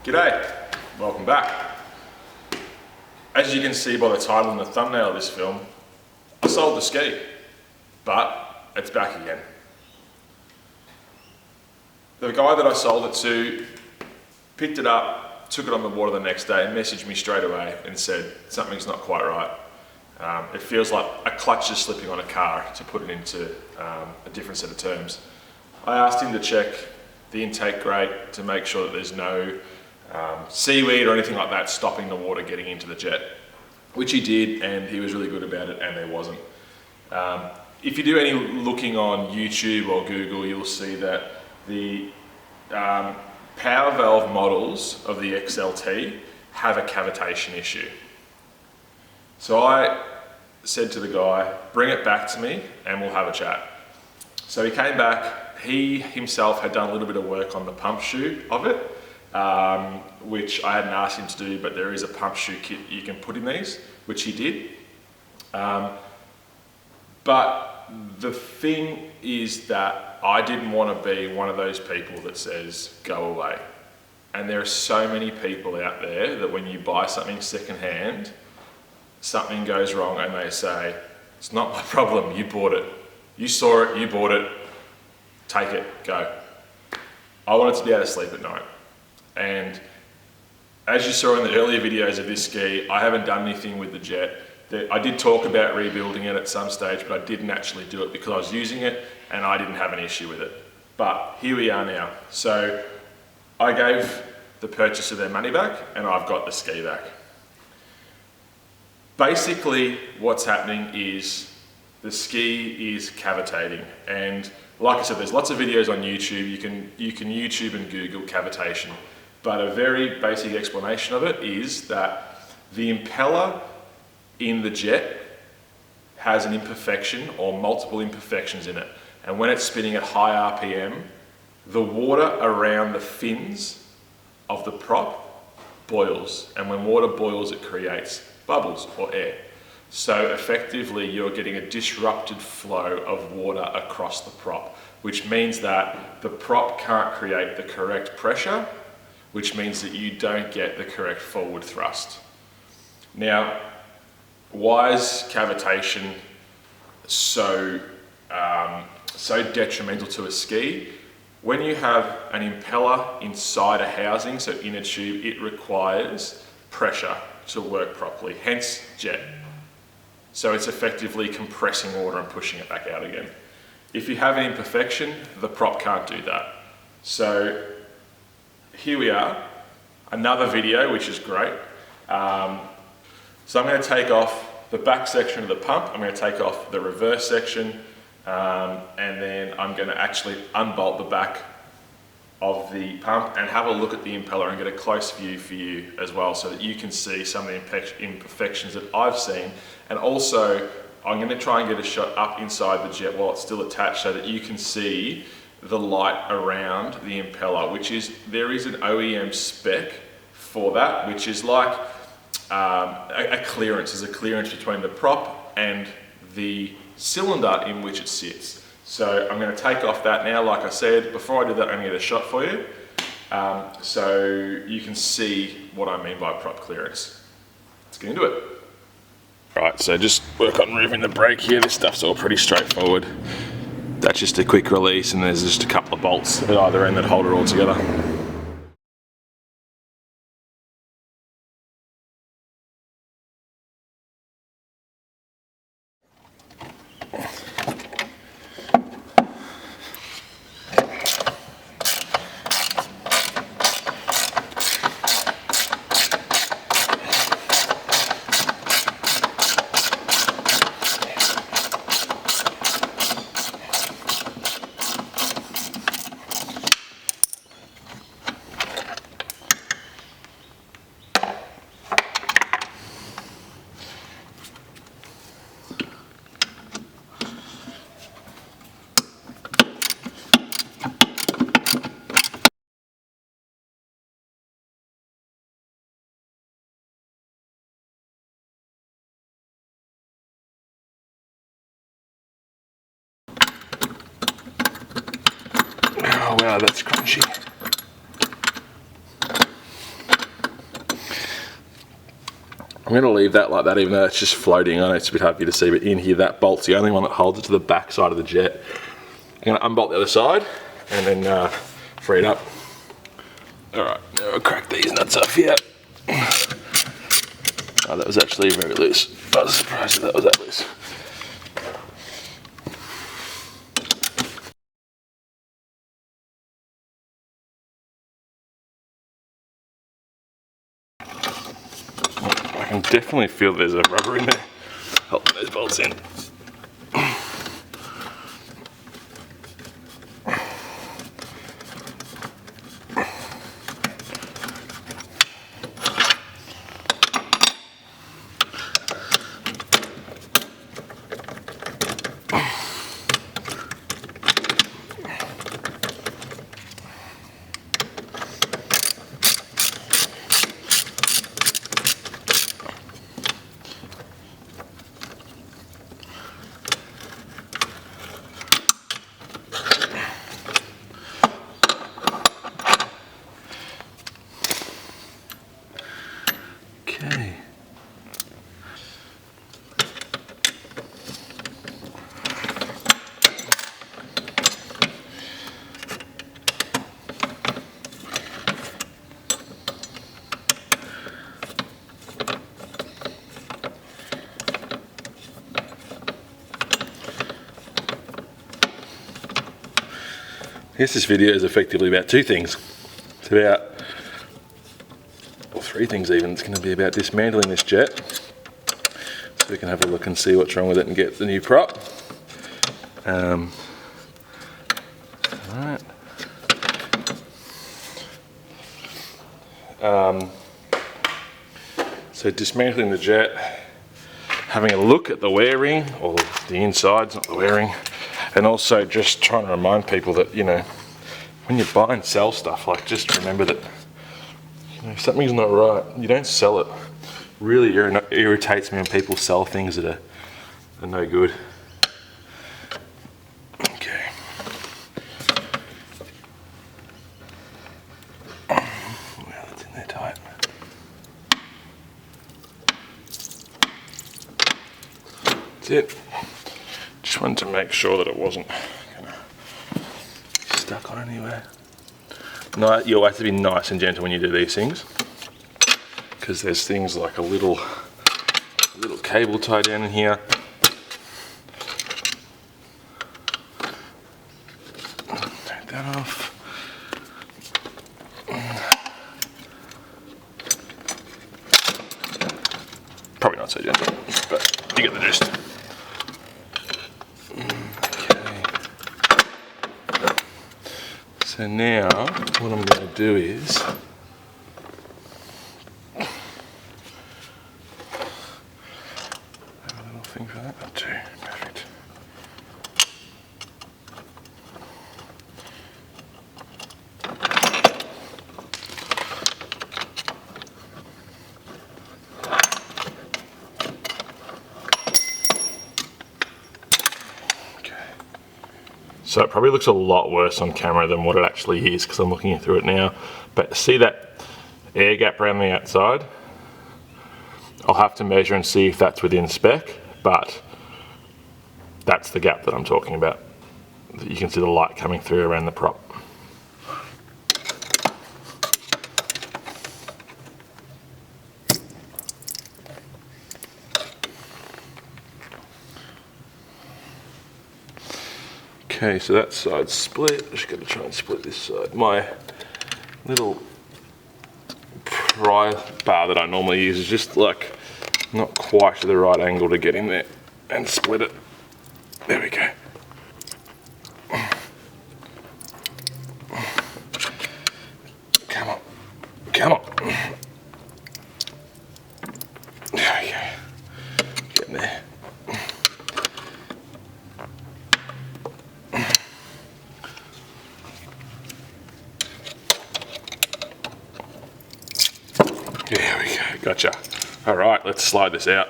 G'day, welcome back. As you can see by the title and the thumbnail of this film, I sold the ski, but it's back again. The guy that I sold it to picked it up, took it on the water the next day and messaged me straight away and said, something's not quite right. It feels like a clutch is slipping on a car, to put it into a different set of terms. I asked him to check the intake grate to make sure that there's no seaweed or anything like that stopping the water getting into the jet, which he did, and he was really good about it, and there wasn't. If you do any looking on YouTube or Google, you'll see that the power valve models of the XLT have a cavitation issue. So I said to the guy, bring it back to me and we'll have a chat. So he came back. He himself had done a little bit of work on the pump shoe of it, which I hadn't asked him to do, but there is a pump shoe kit you can put in these, which he did. But the thing is that I didn't want to be one of those people that says, go away. And there are so many people out there that when you buy something secondhand, something goes wrong and they say, it's not my problem, you bought it. You saw it, you bought it, take it, go. I wanted to be able to sleep at night. And as you saw in the earlier videos of this ski, I haven't done anything with the jet. I did talk about rebuilding it at some stage, but I didn't actually do it because I was using it and I didn't have an issue with it. But here we are now. So I gave the purchaser their money back and I've got the ski back. Basically, what's happening is the ski is cavitating, and like I said, there's lots of videos on YouTube. You can YouTube and Google cavitation, but a very basic explanation of it is that the impeller in the jet has an imperfection or multiple imperfections in it, and when it's spinning at high RPM, the water around the fins of the prop boils, and when water boils, it creates bubbles or air. So effectively you're getting a disrupted flow of water across the prop, which means that the prop can't create the correct pressure, which means that you don't get the correct forward thrust. Now, why is cavitation so detrimental to a ski? When you have an impeller inside a housing, so in a tube, it requires pressure to work properly, hence jet. So it's effectively compressing water and pushing it back out again. If you have an imperfection, the prop can't do that. So here we are, another video, which is great. So I'm going to take off the back section of the pump, I'm going to take off the reverse section, and then I'm going to actually unbolt the back of the pump and have a look at the impeller and get a close view for you as well, so that you can see some of the imperfections that I've seen. And also I'm going to try and get a shot up inside the jet while it's still attached, so that you can see the light around the impeller, which is, there is an OEM spec for that, which is like a clearance. There's a clearance between the prop and the cylinder in which it sits. So I'm going to take off that now. Like I said, before I do that, I'm going to get a shot for you, so you can see what I mean by prop clearance. Let's get into it. Right, so just work on removing the brake here. This stuff's all pretty straightforward. That's just a quick release, and there's just a couple of bolts at either end that hold it all together. Oh wow, that's crunchy. I'm going to leave that like that, even though it's just floating. I know it's a bit hard for you to see, but in here, that bolt's the only one that holds it to the back side of the jet. I'm going to unbolt the other side and then free it up. All right, now I'll crack these nuts off here. Oh, that was actually very loose. I was surprised that was that loose. I can definitely feel there's a rubber in there holding those bolts in. Okay. I guess this video is effectively about two things. It's about, or three things even. It's going to be about dismantling this jet so we can have a look and see what's wrong with it and get the new prop. Alright. So dismantling the jet, having a look at the wearing, or the insides, not the wearing, and also just trying to remind people that, you know, when you buy and sell stuff, like, just remember that, you know, if something's not right, you don't sell it. Really irritates me when people sell things that are no good. Okay. Well, that's in there tight. That's it. Just wanted to make sure that it wasn't gonna be stuck on anywhere. No, you'll have to be nice and gentle when you do these things, because there's things like a little cable tied down in here. Take that off. Probably not so gentle, but you get the gist. So now, what I'm going to do is have a little thing for that. Not two. Perfect. So it probably looks a lot worse on camera than what it actually is, because I'm looking through it now. But see that air gap around the outside? I'll have to measure and see if that's within spec, but that's the gap that I'm talking about. You can see the light coming through around the prop. Okay, so that side's split. I'm just going to try and split this side. My little pry bar that I normally use is just like not quite to the right angle to get in there and split it. There we go. Come on. Come on. There we go. Get in there. There we go, gotcha. All right, let's slide this out.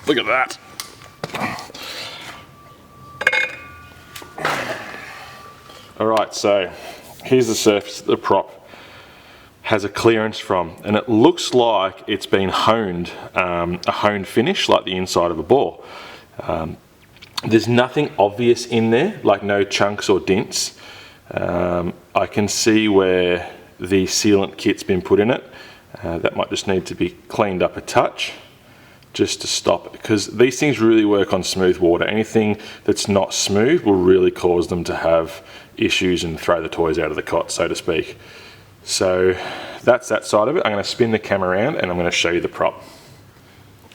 Look at that. All right, so here's the surface that the prop has a clearance from, and it looks like it's been honed, a honed finish like the inside of a bore. There's nothing obvious in there, like no chunks or dints. I can see where the sealant kit's been put in it. That might just need to be cleaned up a touch just to stop it, because these things really work on smooth water. Anything that's not smooth will really cause them to have issues and throw the toys out of the cot, so to speak. So that's that side of it. I'm going to spin the camera around and I'm going to show you the prop.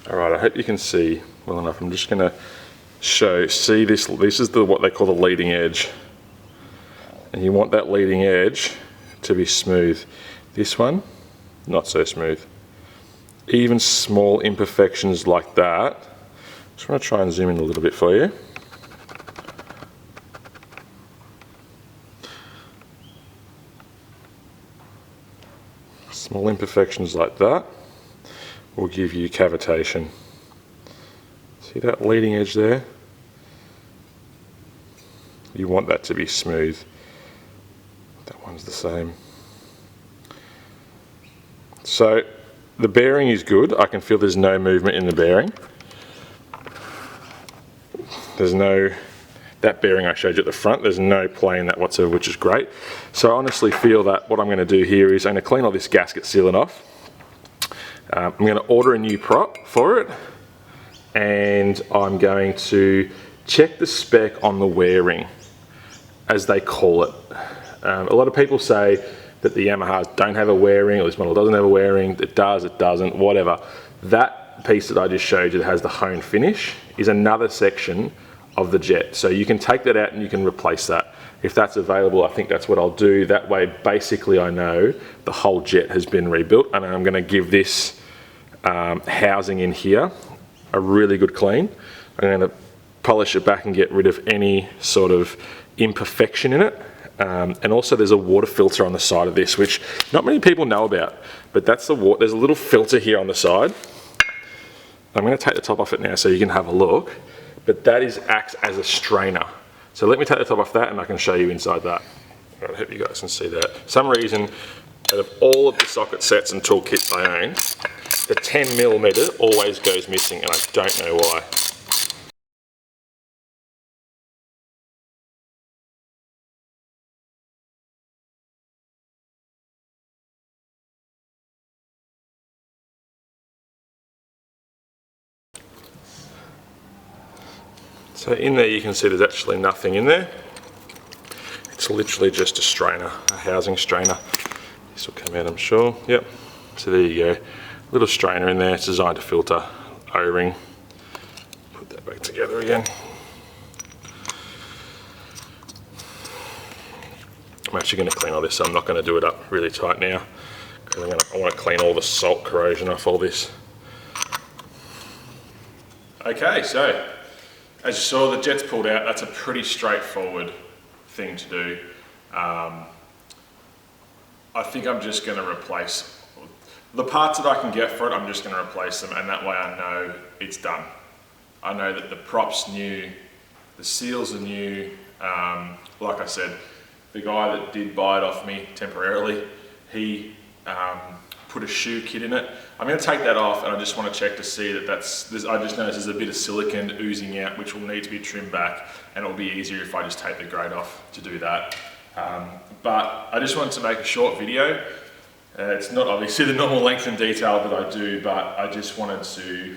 All right, I hope you can see well enough. I'm just going to see this. This is what they call the leading edge. And you want that leading edge to be smooth. This one, not so smooth. Even small imperfections like that. Just want to try and zoom in a little bit for you. Small imperfections like that will give you cavitation. See that leading edge there? You want that to be smooth. That one's the same. So the bearing is good. I can feel there's no movement in the bearing. There's no, that bearing I showed you at the front, there's no play in that whatsoever, which is great. So I honestly feel that what I'm going to do here is I'm going to clean all this gasket sealant off. I'm going to order a new prop for it, and I'm going to check the spec on the wearing, as they call it. A lot of people say that the Yamahas don't have a wearing, or this model doesn't have a wearing. It does, it doesn't, whatever. That piece that I just showed you that has the hone finish is another section of the jet. So you can take that out and you can replace that. If that's available, I think that's what I'll do. That way, basically, I know the whole jet has been rebuilt, and I'm going to give this housing in here a really good clean. I'm going to polish it back and get rid of any sort of imperfection in it. And also there's a water filter on the side of this, which not many people know about, but that's the water. There's a little filter here on the side. I'm going to take the top off it now so you can have a look, but that acts as a strainer. So let me take the top off that and I can show you inside that. All right, I hope you guys can see that. For some reason, out of all of the socket sets and tool kits I own, the 10mm always goes missing, and I don't know why. So in there you can see there's actually nothing in there. It's literally just a strainer, a housing strainer. This will come out, I'm sure. Yep. So there you go. Little strainer in there. It's designed to filter O-ring. Put that back together again. I'm actually going to clean all this, so I'm not going to do it up really tight now, because I want to clean all the salt corrosion off all this. Okay, so as you saw, the jet's pulled out. That's a pretty straightforward thing to do. I think I'm just going to replace the parts that I can get for it. I'm just going to replace them, and that way I know it's done. I know that the prop's new, the seals are new. Like I said, the guy that did buy it off me temporarily, he put a shoe kit in it. I'm going to take that off, and I just want to check to see that I just noticed there's a bit of silicone oozing out, which will need to be trimmed back, and it'll be easier if I just take the grate off to do that. But I just wanted to make a short video. It's not obviously the normal length and detail that I do, but I just wanted to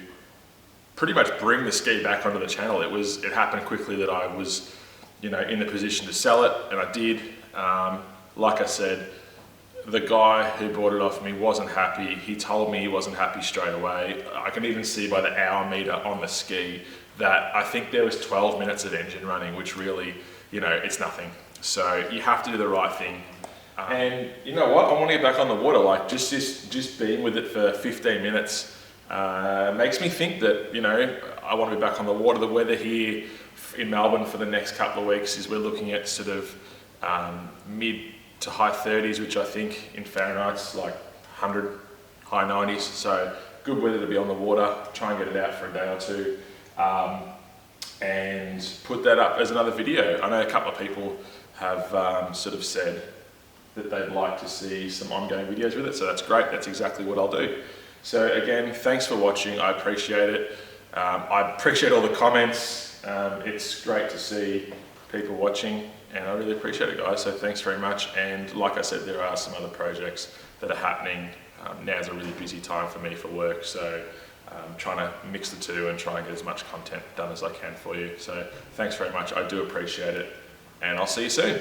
pretty much bring the ski back onto the channel. It happened quickly that I was, in the position to sell it, and I did. Like I said, the guy who bought it off me wasn't happy. He told me he wasn't happy straight away. I can even see by the hour meter on the ski that I think there was 12 minutes of engine running, which really, it's nothing. So you have to do the right thing. And you know what? I want to get back on the water. Like just being with it for 15 minutes makes me think that, I want to be back on the water. The weather here in Melbourne for the next couple of weeks is we're looking at sort of mid to high 30s, which I think in Fahrenheit's like 100, high 90s. So good weather to be on the water, try and get it out for a day or two, and put that up as another video. I know a couple of people have sort of said that they'd like to see some ongoing videos with it, so that's great. That's exactly what I'll do. So again, thanks for watching. I appreciate it. I appreciate all the comments. It's great to see people watching, and I really appreciate it, guys. So thanks very much. And like I said, there are some other projects that are happening. Now's a really busy time for me for work, so I'm trying to mix the two and try and get as much content done as I can for you. So thanks very much. I do appreciate it, and I'll see you soon.